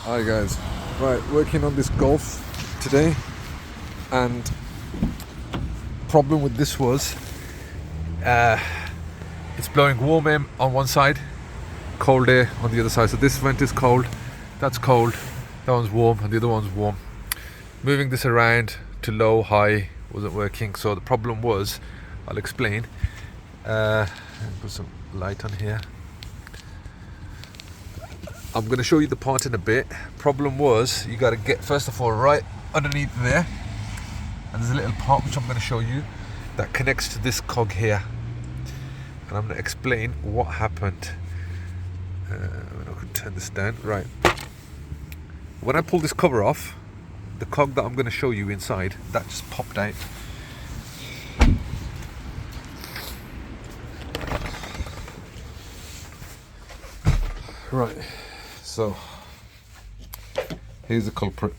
Hi guys, right, working on this Golf today, and problem with this was it's blowing warm air on one side, cold air on the other side. So this vent is cold, that's cold, that one's warm and the other one's warm. Moving this around to low, high wasn't working, so the problem was, I'll explain. Put some light on here. I'm going to show you the part in a bit. Problem was, you got to get first of all right underneath there, and there's a little part which I'm going to show you that connects to this cog here, and I'm going to explain what happened. I can turn this down. Right, when I pull this cover off, the cog that I'm going to show you inside, that just popped out. Right, so here's the culprit.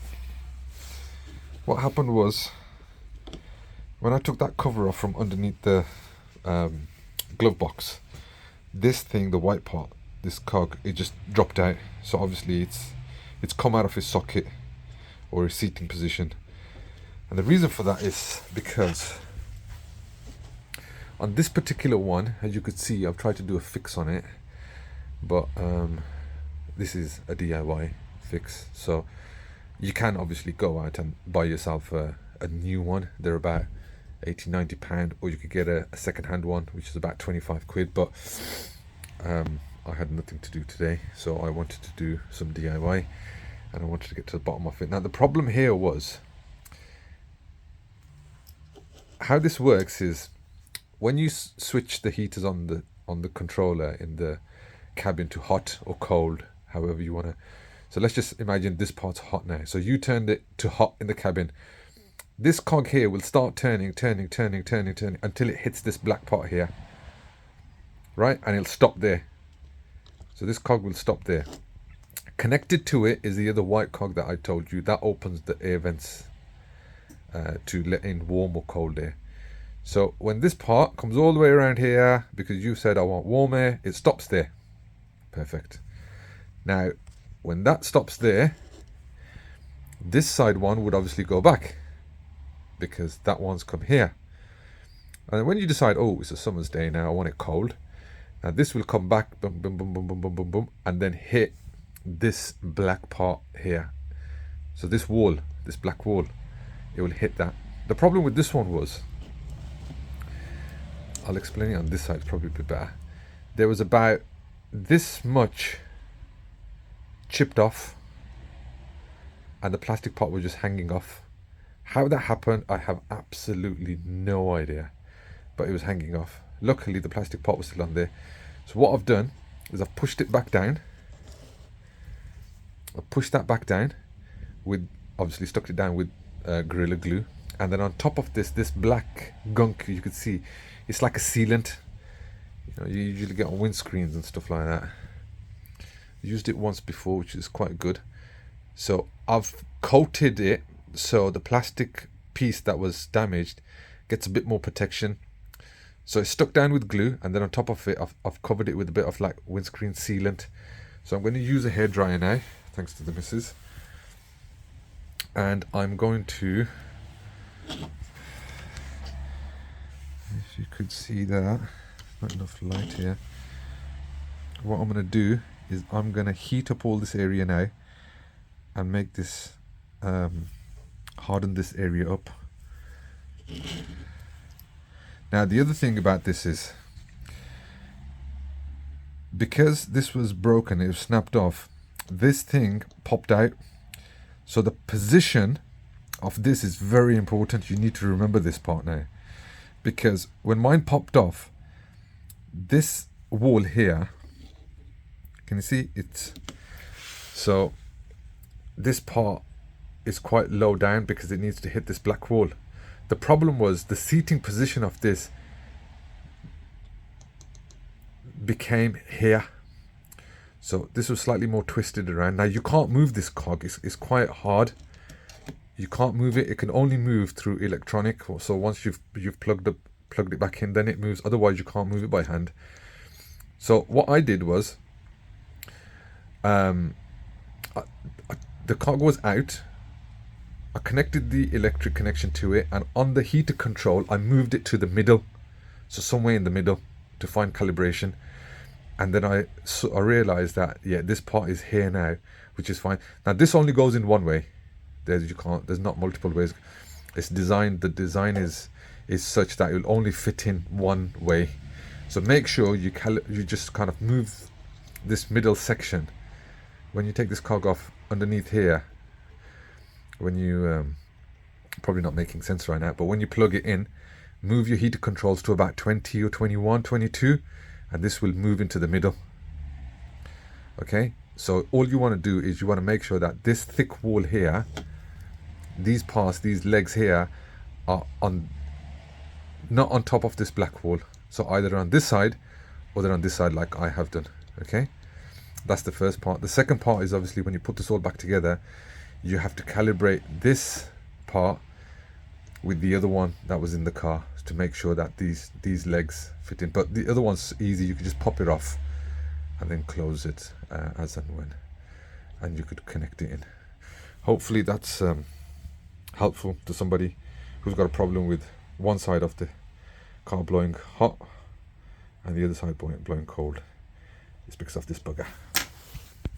What happened was, when I took that cover off from underneath the glove box, this thing, the white part, this cog, it just dropped out. So obviously it's come out of its socket or its seating position, and the reason for that is because on this particular one, as you could see, I've tried to do a fix on it, but this is a DIY fix, so you can obviously go out and buy yourself a new one. They're about 80-90 pound, or you could get a second-hand one which is about 25 quid, but I had nothing to do today, so I wanted to do some DIY and I wanted to get to the bottom of it. Now the problem here was, how this works is, when you switch the heaters on the controller in the cabin to hot or cold, however you want to. So let's just imagine this part's hot now. So you turned it to hot in the cabin. This cog here will start turning until it hits this black part here. Right? And it'll stop there. So this cog will stop there. Connected to it is the other white cog that I told you. That opens the air vents to let in warm or cold air. So when this part comes all the way around here, because you said I want warm air, it stops there. Perfect. Now, when that stops there, this side one would obviously go back, because that one's come here. And when you decide, oh, it's a summer's day now, I want it cold, now this will come back, boom, boom, boom, boom, boom, boom, boom, boom, and then hit this black part here. So this wall, this black wall, it will hit that. The problem with this one was, I'll explain it on this side, it's probably a bit better. There was about this much chipped off, and the plastic part was just hanging off. How that happened, I have absolutely no idea, but it was hanging off. Luckily the plastic part was still on there. So what I've done is I've pushed it back down. I pushed that back down with, obviously stuck it down with Gorilla Glue, and then on top of this black gunk, you could see it's like a sealant. You know, you usually get on windscreens and stuff like that. Used it once before, which is quite good. So I've coated it so the plastic piece that was damaged gets a bit more protection. So it's stuck down with glue, and then on top of it I've covered it with a bit of like windscreen sealant. So I'm going to use a hairdryer now, thanks to the missus, and I'm going to, if you could see that, not enough light here. What I'm going to do is I'm going to heat up all this area now and make this harden this area up. Now the other thing about this is, because this was broken, it was snapped off, this thing popped out. So the position of this is very important. You need to remember this part now, because when mine popped off, this wall here, can you see it's, so this part is quite low down because it needs to hit this black wall. The problem was the seating position of this became here, so this was slightly more twisted around. Now you can't move this cog, it's quite hard. You can't move it, it can only move through electronic, so once you've plugged it back in, then it moves, otherwise you can't move it by hand. So what I did was, I the car goes out. I connected the electric connection to it, and on the heater control I moved it to the middle, so somewhere in the middle, to find calibration. And then I realized that, yeah, this part is here now, which is fine. Now this only goes in one way. There's not multiple ways. It's designed, the design is such that it will only fit in one way. So make sure you just kind of move this middle section. When you take this cog off underneath here, when you probably not making sense right now, but when you plug it in, move your heater controls to about 20 or 21, 22, and this will move into the middle. Okay, so all you want to do is you want to make sure that this thick wall here, these parts, these legs here, are not on top of this black wall. So either on this side or they're on this side, like I have done. Okay, that's the first part. The second part is obviously when you put this all back together, you have to calibrate this part with the other one that was in the car to make sure that these legs fit in. But the other one's easy. You can just pop it off and then close it as and when, and you could connect it in. Hopefully that's helpful to somebody who's got a problem with one side of the car blowing hot and the other side blowing cold. It's because of this bugger.